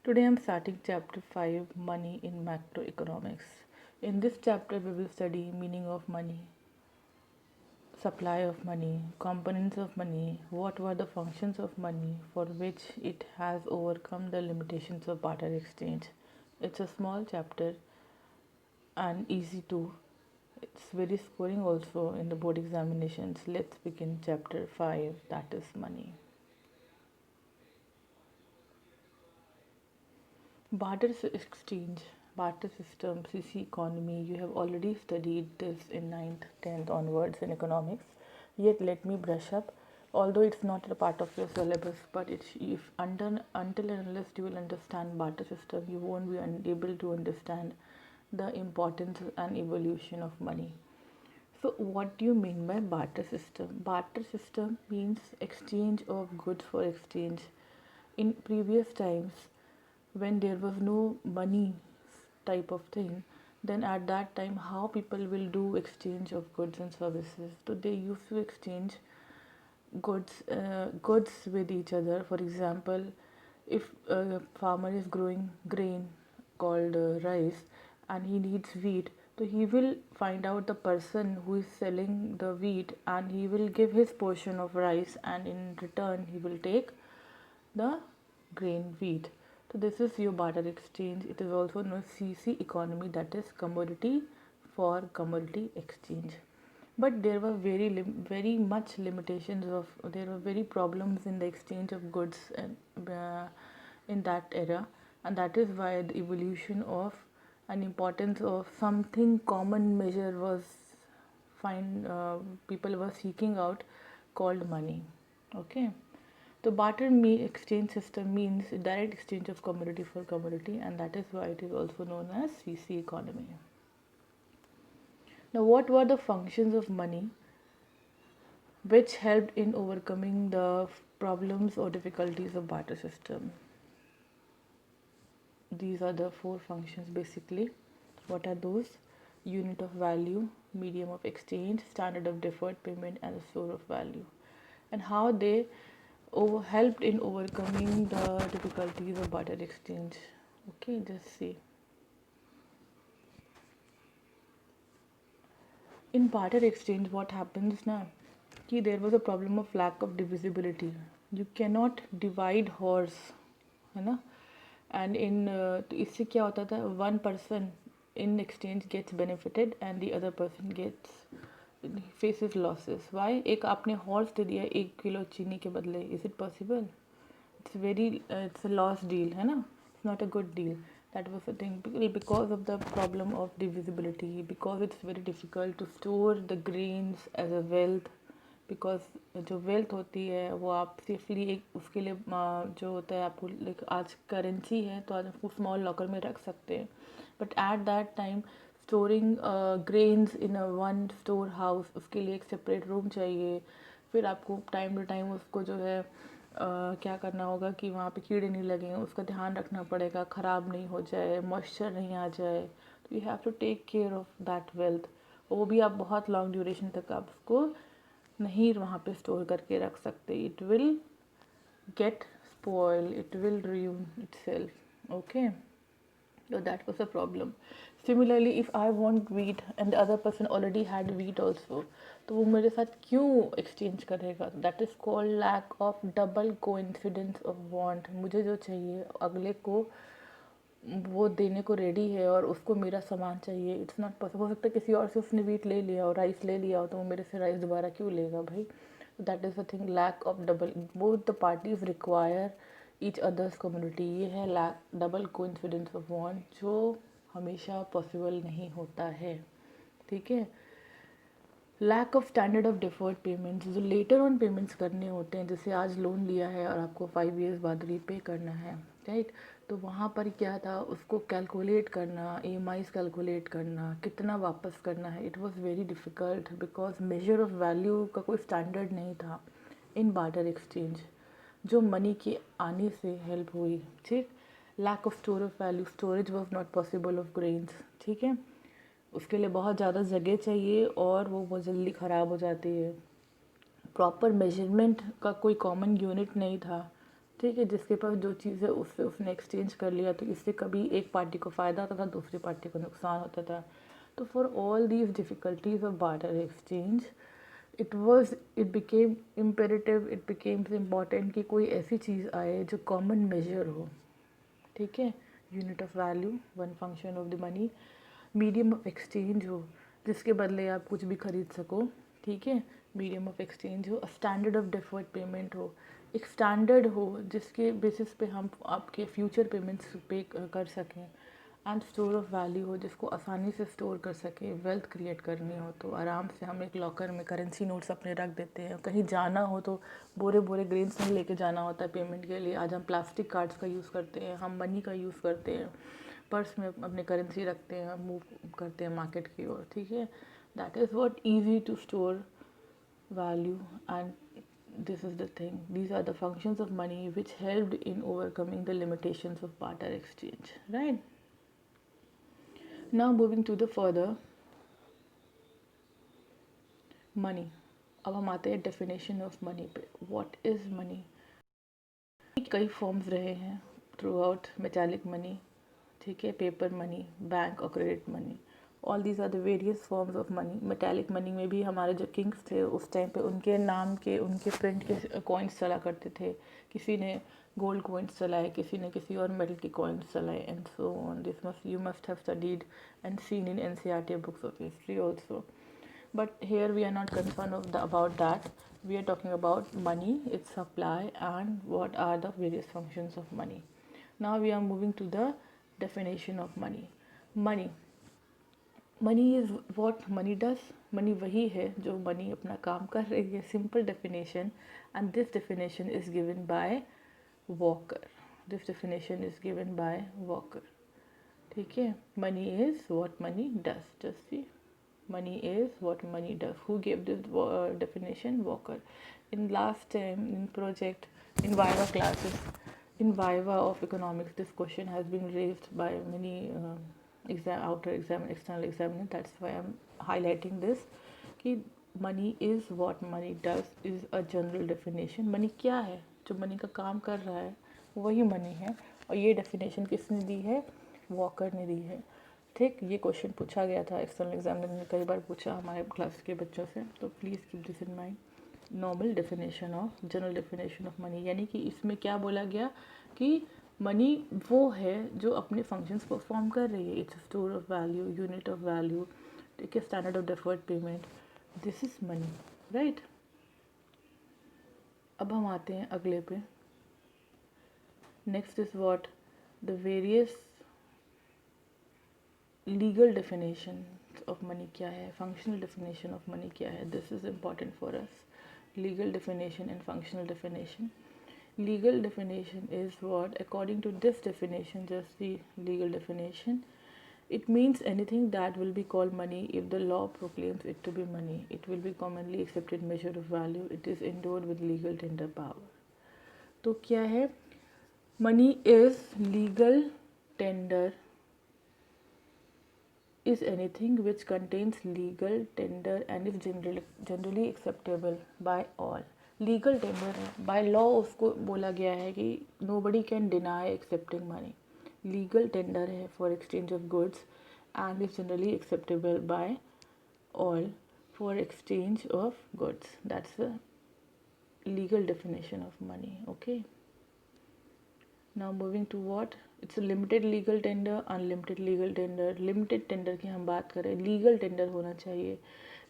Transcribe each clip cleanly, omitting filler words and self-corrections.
Today I'm starting chapter 5, Money in Macroeconomics. In this chapter we will study meaning of money, supply of money, components of money, what were the functions of money for which it has overcome the limitations of barter exchange. It's a small chapter and easy to. It's very scoring also in the board examinations. Let's begin chapter 5, that is money. Exchange, barter system, CC economy. You have already studied this in ninth, 10th onwards in economics. Yet let me brush up. Although it's not a part of your syllabus, but it's if until and unless you will understand barter system, you won't be able to understand the importance and evolution of money. So, what do you mean by barter system? Barter system means exchange of goods for exchange. In previous times, when there was no money type of thing, then at that time, how people will do exchange of goods and services? So, they used to exchange goods with each other. For example, if a farmer is growing grain called rice and he needs wheat, so he will find out the person who is selling the wheat and he will give his portion of rice, and in return he will take the grain wheat. So this is your barter exchange. It is also known as CC economy, that is commodity for commodity exchange. But there were very much limitations of, there were very problems in the exchange of goods and in that era, and that is why the evolution of and importance of something common measure was people were seeking out, called money. Okay. The exchange system means direct exchange of commodity for commodity, and that is why it is also known as CC economy. Now, what were the functions of money which helped in overcoming the problems or difficulties of barter system? These are the four functions basically. What are those? Unit of value, medium of exchange, standard of deferred payment, and the store of value. And how they helped in overcoming the difficulties of barter exchange. Okay, just see. In barter exchange, what happens now? Ki there was a problem of lack of divisibility. You cannot divide horse, है ना? And in तो इससे क्या होता था? One person in exchange gets benefited and the other person faces losses. Why? एक आपने horse दे दिया 1 किलो चीनी के बदले. Is it possible? It's a loss deal, है ना? It's not a good deal. That was the thing, because of the problem of divisibility, because it's very difficult to store the grains as a wealth, because जो wealth होती है वो आप safely एक उसके लिए जो होता है आपको लाइक आज करेंसी है तो आज आपको स्मॉल लॉकर में रख सकते हैं, but at that time storing grains in a one store house, उसके लिए एक सेपरेट रूम चाहिए. फिर आपको टाइम टू टाइम उसको जो है क्या करना होगा कि वहाँ पे कीड़े नहीं लगें, उसका ध्यान रखना पड़ेगा, ख़राब नहीं हो जाए, मॉइस्चर नहीं आ जाए. तो you have to take care of that wealth. वो भी आप बहुत लॉन्ग ड्यूरेशन तक आप उसको नहीं वहाँ पे स्टोर करके रख सकते. It will get spoil, it will ruin itself. Okay. So that was a problem. Similarly, if I want wheat and the other person already had wheat also, तो वो मेरे साथ क्यों exchange करेगा? That is called lack of double coincidence of want. मुझे जो चाहिए अगले को वो देने को रेडी है और उसको मेरा सामान चाहिए. It's not possible. हो सकता है किसी और से उसने व्हीट ले लिया और राइस ले लिया हो, तो वो मेरे से राइस दोबारा क्यों लेगा भाई? That is the thing, lack of double. Both the parties require each others community. ये है lack double coincidence of want, जो हमेशा पॉसिबल नहीं होता है. ठीक है. Lack of standard of deferred payments, जो लेटर ऑन पेमेंट्स करने होते हैं, जैसे आज लोन लिया है और आपको 5 years बाद रीपे करना है, राइट? तो वहाँ पर क्या था, उसको कैलकुलेट करना, EMIs कैलकुलेट करना, कितना वापस करना है. It was very difficult because major of value का कोई स्टैंडर्ड नहीं था इन बार्टर एक्सचेंज, जो मनी के आने से हेल्प हुई. ठीक. Lack of store of value, storage was not possible of grains. ठीक है. उसके लिए बहुत ज़्यादा जगह चाहिए और वो बहुत जल्दी ख़राब हो जाती है. प्रॉपर मेजरमेंट का कोई कॉमन यूनिट नहीं था. ठीक है, जिसके पास जो चीज़ है उससे उसने एक्सचेंज कर लिया, तो इससे कभी एक पार्टी को फ़ायदा होता था, दूसरी पार्टी को नुकसान होता था। तो for all these difficulties of barter exchange it became imperative, it became important कि कोई ऐसी चीज़ आए जो कॉमन मेजर हो। ठीक है, unit of value, one function of the money, medium of exchange हो जिसके बदले आप कुछ भी खरीद सको। ठीक है, मीडियम ऑफ एक्सचेंज हो, स्टैंडर्ड ऑफ डिफर्ड पेमेंट हो, एक स्टैंडर्ड हो जिसके बेसिस पे हम आपके फ्यूचर पेमेंट्स पे कर सकें, एंड स्टोर ऑफ वैल्यू हो जिसको आसानी से स्टोर कर सके। वेल्थ क्रिएट करनी हो तो आराम से हम एक लॉकर में करेंसी नोट्स अपने रख देते हैं, कहीं जाना हो तो बोरे बोरे ग्रेन्स नहीं लेके जाना होता है पेमेंट के लिए। आज हम प्लास्टिक कार्ड्स का यूज़ करते हैं, हम मनी का यूज़ करते हैं, पर्स में अपने करेंसी रखते हैं, मूव करते हैं मार्केट की ओर। ठीक है, that is what easy to store value, and this is the thing, these are the functions of money which helped in overcoming the limitations of barter exchange, right? Now moving to the further money, अब हम आते हैं definition of money पे। What is money? कई forms रहे हैं throughout, metallic money, ठीक है, पेपर मनी, बैंक और credit money, all these are the various forms of money. Metallic money में भी हमारे जो किंग्स थे उस टाइम पे उनके नाम के, उनके प्रिंट के कॉइन्स चला करते थे। किसी ने गोल्ड कॉइन्स चलाए, किसी ने किसी और मेटल के कॉइन्स चलाए, and so on. This must you must have studied and seen in NCERT books of history also, but here we are not concerned about that. We are talking about money, its supply, and what are the various functions of money. Now we are moving to the definition of money. Money is what money does. Money वही है जो money अपना काम कर रही है, simple definition, and this definition is given by Walker. This definition is given by Walker. ठीक है, money is what money does. Just see, money is what money does. Who gave this definition? Walker. In last time in project, in Viva classes, in Viva of economics, this question has been raised by many external examiner. That's why I'm highlighting this. कि money is what money does is a general definition. Money क्या है? जो money का काम कर रहा है वही money है, और ये definition किसने दी है? वॉकर ने दी है। ठीक, ये क्वेश्चन पूछा गया था, एक्सटर्नल एग्जामिनर ने कई बार पूछा हमारे क्लास के बच्चों से, तो please keep this in mind. Normal definition of, general definition of money, यानी कि इसमें क्या बोला गया कि मनी वो है जो अपने फंक्शंस परफॉर्म कर रही है। It's store of value, unit of value, ठीक है, standard of deferred payment, this is money, right. अब हम आते हैं अगले पे। Next is what the various legal definition of money क्या है, फंक्शनल डेफिनेशन ऑफ मनी क्या है। This is important for us, legal definition and functional definition. Legal definition is what? According to this definition, just the legal definition, it means anything that will be called money if the law proclaims it to be money. It will be commonly accepted measure of value. It is endowed with legal tender power. तो क्या है? Money is legal tender, is anything which contains legal tender and is generally acceptable by all. Legal tender है, by law उसको बोला गया है कि nobody can deny accepting money. Legal tender है for exchange of goods and is generally acceptable by all for exchange of goods. That's the legal definition of money. Okay, now moving to what? It's a limited legal tender, unlimited legal tender. Limited tender की हम बात करें, legal tender होना चाहिए.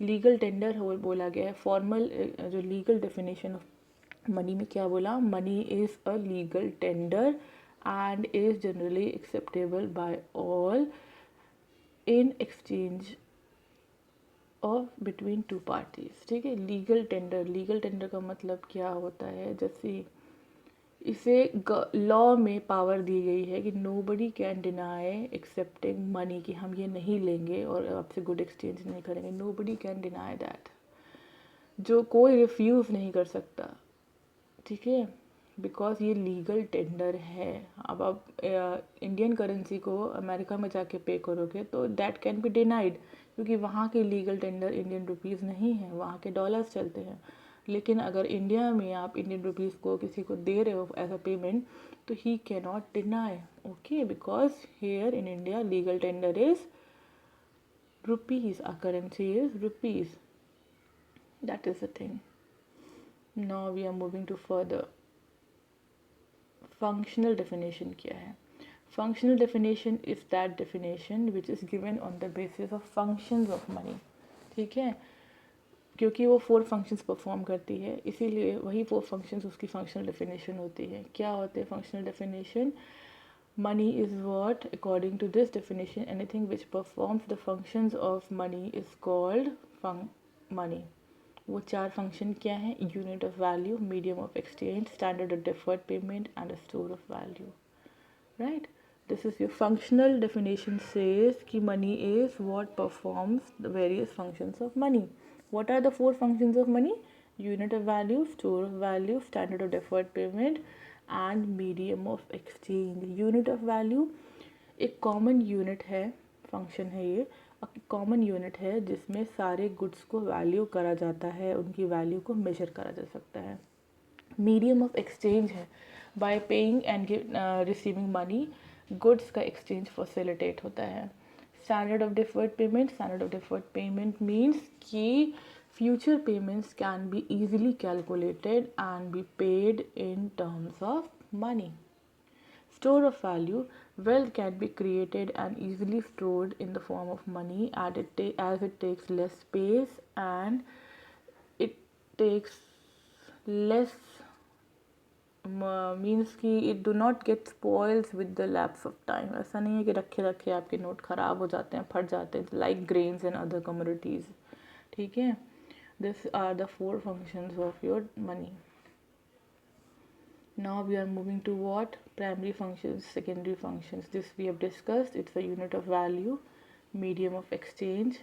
Legal tender हो बोला गया है. फॉर्मल जो लीगल डेफिनेशन ऑफ मनी में क्या बोला? Money is a legal tender and is generally acceptable by all in exchange of between two parties. ठीक है, लीगल टेंडर का मतलब क्या होता है? जैसे इसे लॉ में पावर दी गई है कि nobody can deny accepting money, कि हम ये नहीं लेंगे और आपसे गुड एक्सचेंज नहीं करेंगे. नोबडी कैन डिनाई दैट, जो कोई रिफ्यूज़ नहीं कर सकता. ठीक है, बिकॉज ये लीगल टेंडर है. अब आप इंडियन करेंसी को अमेरिका में जाके पे करोगे तो दैट कैन बी डिनाइड, क्योंकि वहाँ के लीगल टेंडर इंडियन रुपीज़ नहीं है, वहाँ के डॉलर्स चलते हैं. लेकिन अगर इंडिया में आप इंडियन रुपीज़ को किसी को दे रहे हो एज अ पेमेंट, तो he can not deny, okay, because here in India legal tender is rupees, our currency is rupees. That is the thing. Now we are moving to further. Functional definition क्या है? Functional definition is that definition which is given on the basis of functions of money. ठीक है, क्योंकि वो 4 functions perform करती है, इसीलिए वही 4 फंक्शंस उसकी फंक्शनल डेफिनेशन होती है. क्या होते हैं functional definition? Money is what, according to this definition, anything which performs the functions of money is called money. वो 4 फंक्शन क्या हैं? Unit of value, medium of exchange, standard of deferred payment and store of value. Right, this is your functional definition says कि money is what performs the various functions of money. What are the 4 functions of money? Unit of value, store of value, standard of deferred payment and medium of exchange. Unit of value एक common unit है, function है ये, common unit है जिसमें सारे goods को value करा जाता है, उनकी वैल्यू को मेजर करा जा सकता है. मीडियम ऑफ एक्सचेंज है, bye paying and receiving money goods का एक्सचेंज फैसिलिटेट होता है. Standard of deferred payment, standard of deferred payment means कि future payments can be easily calculated and be paid in terms of money. Store of value, wealth can be created and easily stored in the form of money as it takes less space and it takes less means कि it do not get spoils with the lapse of time. ऐसा नहीं है कि रखे रखे आपके note ख़राब हो जाते हैं, फट जाते हैं, like grains and other commodities. ठीक है, this are the 4 functions of your money. Now we are moving to what? Primary functions, secondary functions. This we have discussed. It's a unit of value, medium of exchange,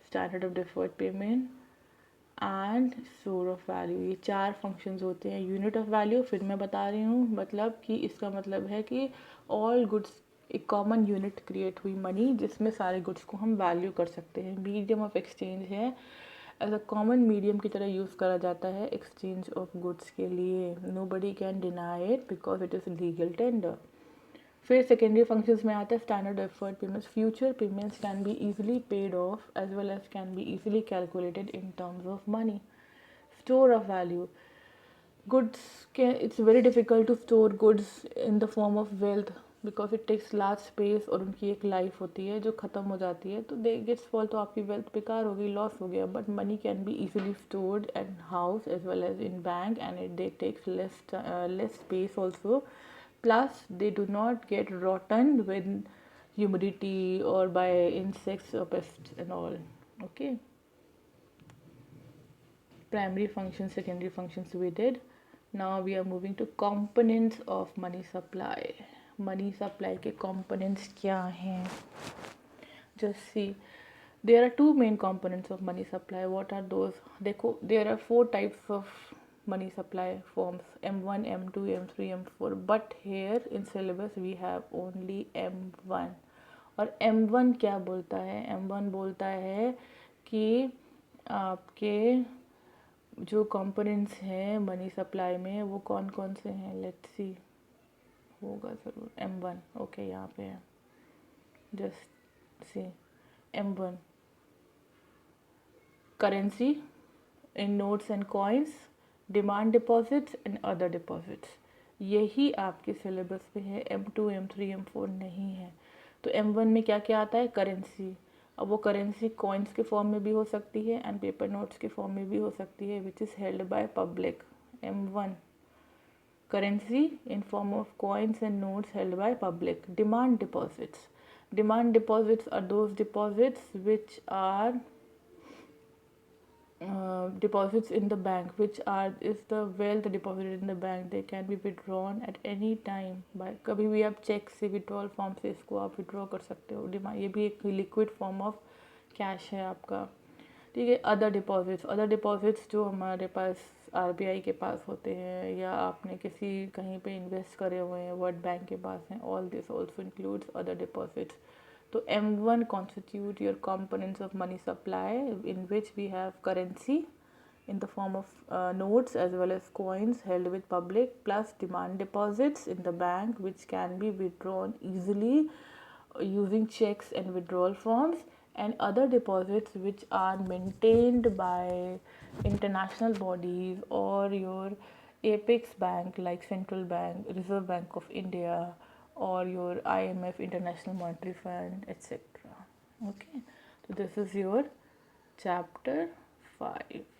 standard of deferred payment and store of value. ये 4 functions होते हैं. Unit of value फिर मैं बता रही हूँ, मतलब कि इसका मतलब है कि ऑल गुड्स, एक कॉमन यूनिट क्रिएट हुई मनी जिसमें सारे गुड्स को हम वैल्यू कर सकते हैं. मीडियम ऑफ एक्सचेंज है, एज अ कॉमन मीडियम की तरह यूज़ करा जाता है एक्सचेंज ऑफ गुड्स के लिए. Nobody can deny it because it is legal tender. फिर सेकेंडरी फंक्शंस में आता है standard deferred payments. Future payments can be easily paid off as well as can be easily calculated in terms of money. Store of value, goods के it's very difficult to store goods in the form of wealth because it takes large space और उनकी एक life होती है जो ख़त्म हो जाती है, तो दे गेट्स फॉल, तो आपकी वेल्थ बेकार हो गई, लॉस हो गया. But money can be easily stored and house as well as in bank and it they takes less space also. Plus, they do not get rotten with humidity or by insects or pests and all. Okay. Primary functions, secondary functions we did. Now we are moving to components of money supply. Money supply के components क्या हैं? Just see. There are 2 main components of money supply. What are those? देखो, there are 4 types of money supply forms: M1, M2, M3, M4. But here in syllabus we have only M1. और M1 क्या बोलता है? M1 बोलता है कि आपके जो कंपोनेंट्स हैं मनी सप्लाई में वो कौन कौन से हैं. लेट्स सी, होगा ज़रूर M1. ओके, यहाँ पे है, just see M1. Currency in notes and coins, demand deposits and other deposits. यही आपके सिलेबस पे है. M2, M3, M4 नहीं है. तो M1 में क्या क्या आता है? करेंसी. अब वो करेंसी कॉइन्स के फॉर्म में भी हो सकती है एंड पेपर नोट्स के फॉर्म में भी हो सकती है, which is held by public. M1 currency in form of coins and notes held by public. Demand deposits, demand deposits are those deposits which are deposits in the bank, which is the wealth deposited in the bank. They can be withdrawn at any time by, कभी भी आप check से, withdrawal form से इसको आप withdraw कर सकते हो. ये भी एक लिक्विड फॉर्म ऑफ कैश है आपका. ठीक है. अदर डिपॉजिट्स जो हमारे पास RBI के पास होते हैं या आपने किसी कहीं पे इन्वेस्ट करे हुए हैं, वर्ल्ड बैंक के पास हैं, all this also includes other deposits. So M1 constitute your components of money supply in which we have currency, in the form of notes as well as coins held with public, plus demand deposits in the bank which can be withdrawn easily using checks and withdrawal forms, and other deposits which are maintained by international bodies or your apex bank like Central Bank, Reserve Bank of India, or your IMF, International Monetary Fund, etc. Okay, so this is your chapter 5.